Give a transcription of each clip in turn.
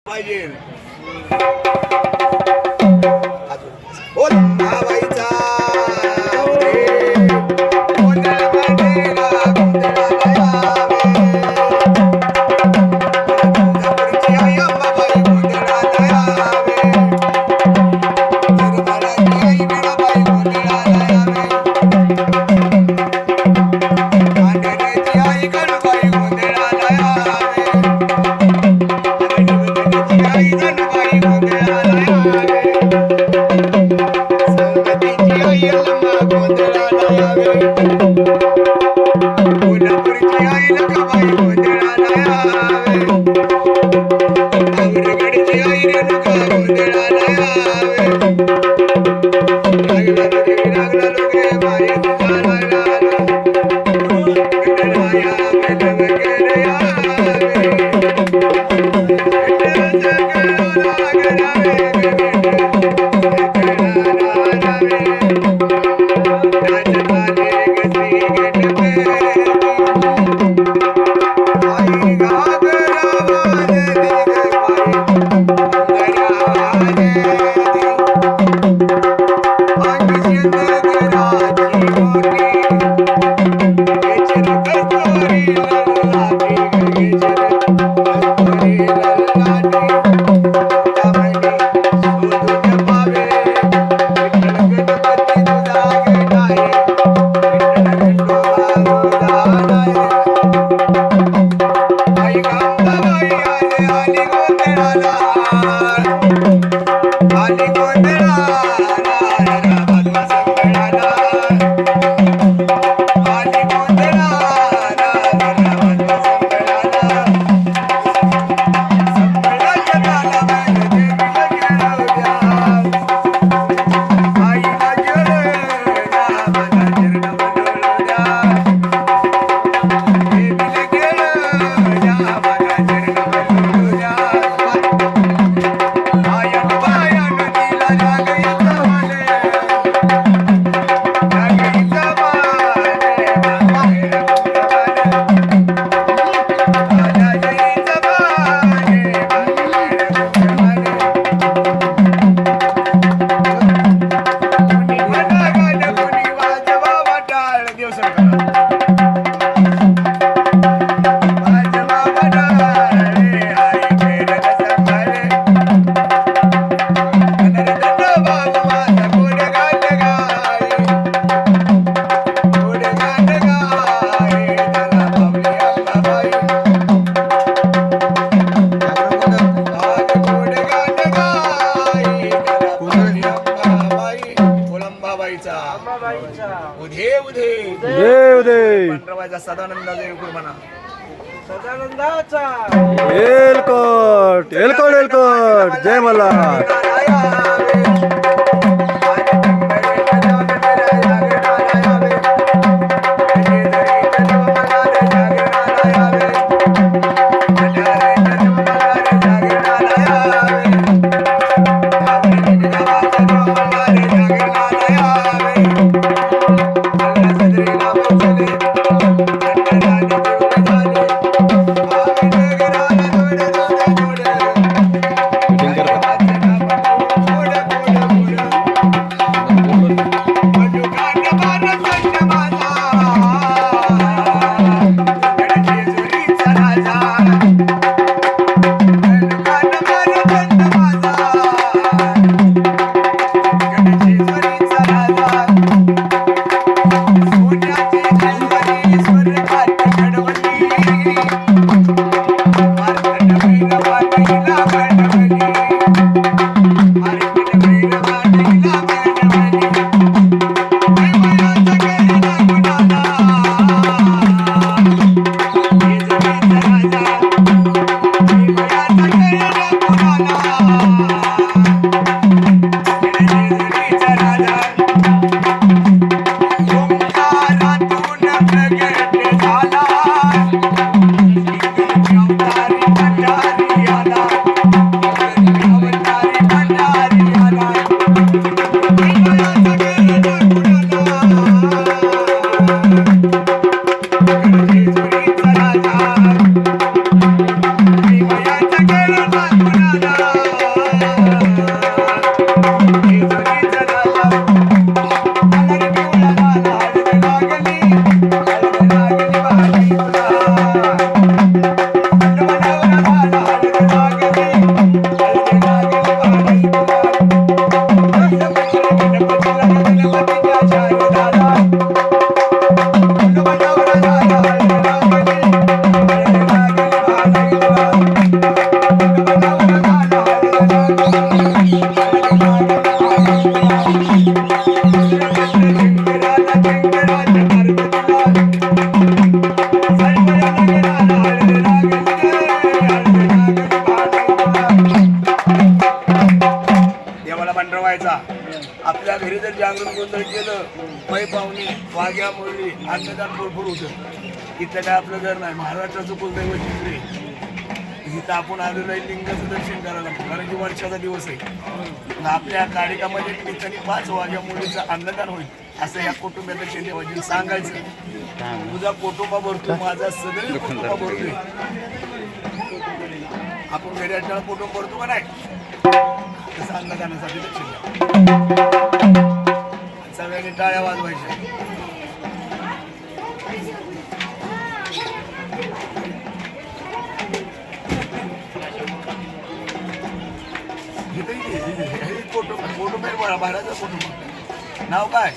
पाहिजे बोल बाबाईचा सदानंदाचा युगुर म्हणा सदानंदाचा एलकोट एलकोट एलकोट जय मल्हार ज्या घरी जर जागरण गोंधळ केलं पै पाहुणे वाघ्या मुरली अन्नदान भरपूर होतं. इथं काय आपलं घर नाही, महाराष्ट्राचं कुलदैवत जिंकले. इथं आपण आलेलो आहे लिंगाचं दर्शन करायला, कारण की वर्षाचा दिवस आहे. आणि आपल्या कार्यक्रमामध्ये निमित्ताने 5 वाघ्या मुलीचं अन्नदान होईल असं या कुटुंबाचं शेंदेवाजीला सांगायचं. तुझा कुटुंबा भरतो, माझा सगळे कुटुंबा भरतोय. आपण घरी असताना कुटुंब भरतो का नाही, तसं अन्नदानासाठी दर्शन द्या. सगळ्यांनी टाळ्या वाजवायच्या. कुटुंब आहे, बाहेरचं कुटुंब. नाव काय?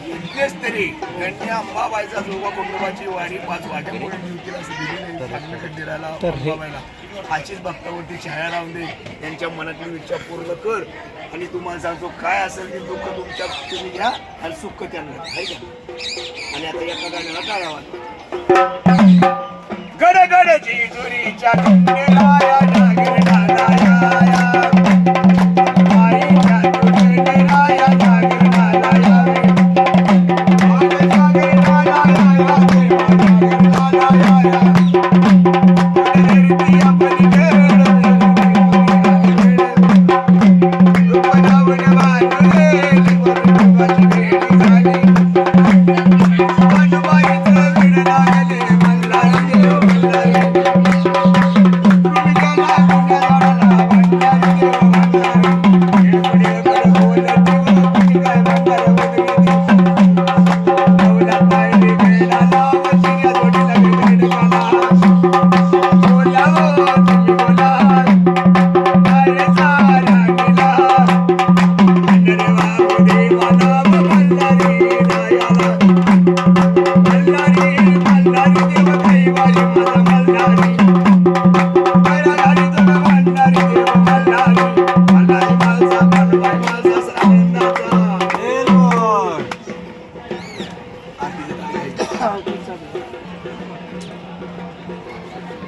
यज्ञेश तरी त्यांनी अंबाबाईचा जोगा कुटुंबाची वारी 5 वाट्यामुळे अंबाबाईला अशीच भक्तावरती छाया लावून दे. त्यांच्या मनातली इच्छा पूर्ण कर. आणि तुम्हाला सांगतो काय असेल ते दुःख तुमच्या तुम्ही घ्या आणि सुख त्यांना आहे का. आणि आता एका गाण्याला टाळावा. गड गडची जुरीच्या डोंगराया नागिर नालाया आईच्या डोंगराया नागिर नालाया रे नागिर नालाया नागिर नालाया धरती आपली गड रुपनावण बांधले वरची भेटी झाली अनुबाईचं विण लागले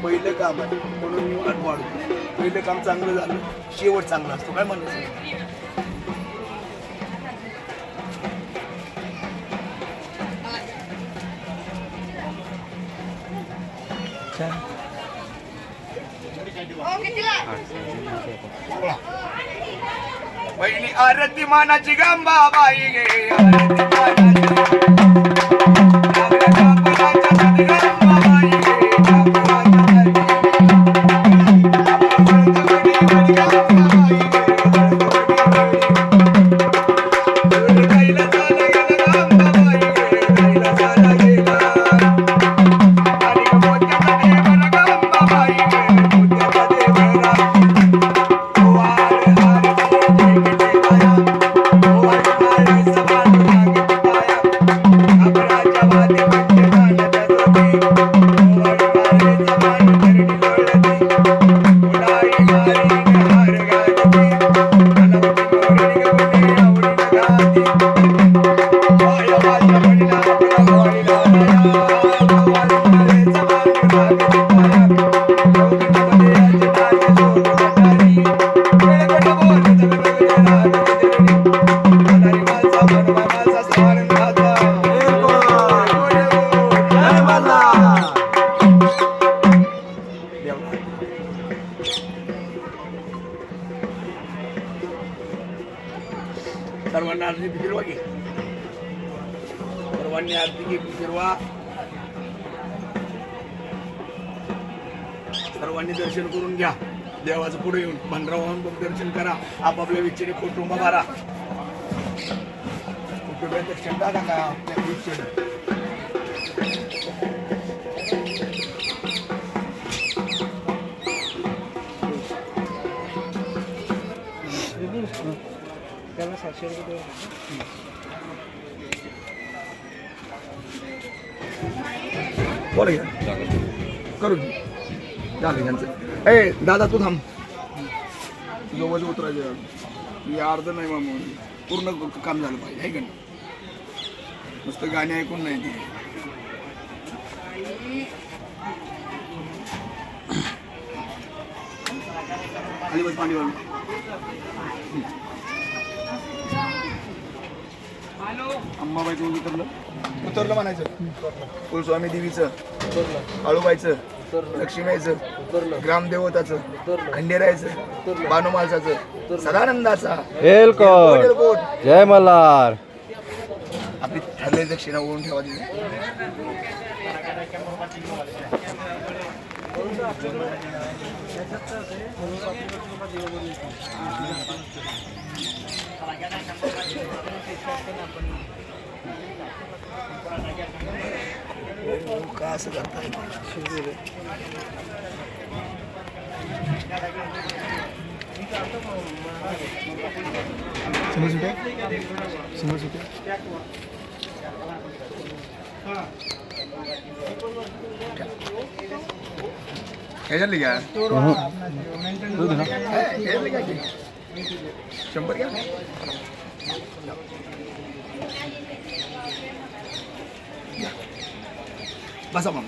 पहिलं काम आहे म्हणून मी वाढतो. पहिलं काम चांगलं झालं, शेवट चांगला असतो. काय म्हणायचं? पहिली आरती मानाची गंबाबाई गे सर्वांना आरती फिरवा घे. सर्वांनी आरती घे फिरवा. सर्वांनी दर्शन करून घ्या. देवाचं पुढे येऊन भंडरावाहून दर्शन करा. आपापल्या विचारे कुटुंब भरा. कुटुंबात दर्शन टाका का आपल्या विचार. त्याला 700 रुपये बोला करू झालं यांचं. ए दादा तू थांब. तुझं वजन उतरायचं. मी अर्ध नाही मामा, पूर्ण काम झालं पाहिजे आहे का नाही. नुसतं गाणी ऐकून नाही ते. खाली बस पाणी अंबाबाईचं उतरलं म्हणायचं कुलस्वामी देवीचं काळूबाईचं लक्ष्मीबाईचं ग्रामदेवताचं खंडेरायचं बानुमालसाचं सदानंदाचा एलकोट जय मल्हार. आपली ठरलेली दक्षिणा ओळून ठेवा तिथे. का असं करताय? समज सुटे समज सुटे ह्याच्यातली घ्या 100 घ्या. बसा मग